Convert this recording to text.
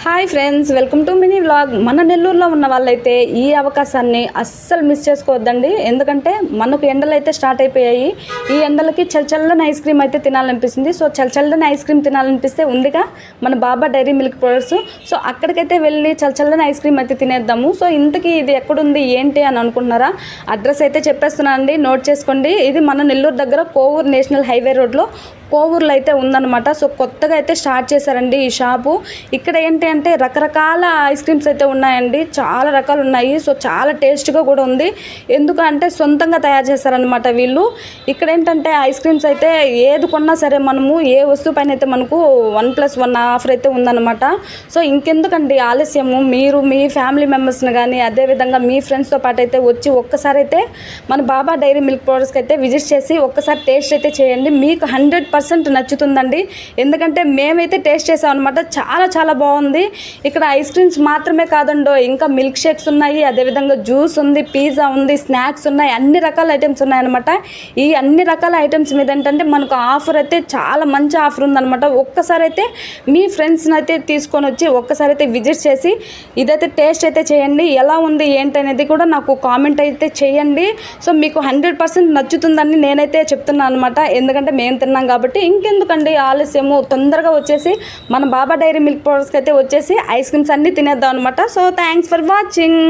Hi friends, welcome to mini vlog. మన నెల్లూరులో ఉన్న వాళ్ళైతే ఈ అవకాశాన్ని అస్సలు మిస్ చేసుకోవద్దండి. ఎందుకంటే మనకు ఎండలు అయితే స్టార్ట్ అయిపోయాయి. ఈ ఎండలకి చల్లచల్లని ఐస్ క్రీమ్ అయితే తినాలనిపిస్తుంది. సో చల్లచల్లని ఐస్ క్రీమ్ తినాలనిపిస్తే ఉందిగా మన బాబా డైరీ మిల్క్ ప్రొడక్ట్స్. సో అక్కడికైతే వెళ్ళి చల్లచల్లని ఐస్ క్రీమ్ అయితే తినేద్దాము. సో ఇంతకీ ఇది ఎక్కడుంది ఏంటి అని అనుకుంటున్నారా? అడ్రస్ అయితే చెప్పేస్తున్నాను అండి, నోట్ చేసుకోండి. ఇది మన నెల్లూరు దగ్గర కోవూరు నేషనల్ హైవే రోడ్లో కోవూరులో అయితే ఉందన్నమాట. సో కొత్తగా అయితే స్టార్ట్ చేశారండి ఈ షాపు. ఇక్కడ ఏంటి అంటే రకరకాల ఐస్ క్రీమ్స్ అయితే ఉన్నాయండి, చాలా రకాలు ఉన్నాయి. సో చాలా టేస్ట్గా కూడా ఉంది. ఎందుకంటే సొంతంగా తయారు చేశారనమాట వీళ్ళు. ఇక్కడ ఏంటంటే ఐస్ క్రీమ్స్ అయితే ఏది కొన్నా సరే మనము ఏ వస్తువు పైన అయితే మనకు 1+1 ఆఫర్ అయితే ఉందన్నమాట. సో ఇంకెందుకండి ఆలస్యము, మీరు మీ ఫ్యామిలీ మెంబర్స్ని కానీ అదేవిధంగా మీ ఫ్రెండ్స్తో పాటు అయితే వచ్చి ఒక్కసారి అయితే మన బాబా డైరీ మిల్క్ ప్రొడక్ట్స్కి అయితే విజిట్ చేసి ఒక్కసారి టేస్ట్ అయితే చేయండి. మీకు 100% నచ్చుతుందండి. ఎందుకంటే మేమైతే టేస్ట్ చేసాం అనమాట. చాలా చాలా బాగుంది. ఇక్కడ ఐస్ క్రీమ్స్ మాత్రమే కాదండో, ఇంకా మిల్క్ షేక్స్ ఉన్నాయి, అదేవిధంగా జ్యూస్ ఉంది, పిజ్జా ఉంది, స్నాక్స్ ఉన్నాయి, అన్ని రకాల ఐటమ్స్ ఉన్నాయన్నమాట. ఈ అన్ని రకాల ఐటమ్స్ మీద ఏంటంటే మనకు ఆఫర్ అయితే చాలా మంచి ఆఫర్ ఉందన్నమాట. ఒక్కసారి అయితే మీ ఫ్రెండ్స్ని అయితే తీసుకొని వచ్చి ఒక్కసారి అయితే విజిట్ చేసి ఇదైతే టేస్ట్ అయితే చేయండి. ఎలా ఉంది ఏంటి అనేది కూడా నాకు కామెంట్ అయితే చేయండి. సో మీకు 100% నచ్చుతుందని నేనైతే చెప్తున్నాను అనమాట. ఎందుకంటే మేము తిన్నాం కాబట్టి. ఇంకెందుకండి ఆలస్యము, తొందరగా వచ్చేసి మన బాబా డైరీ మిల్క్ ప్రొడక్ట్స్కి అయితే వచ్చేసి ఐస్ క్రీమ్స్ అన్నీ తినేద్దాం అనమాట. So thanks for watching.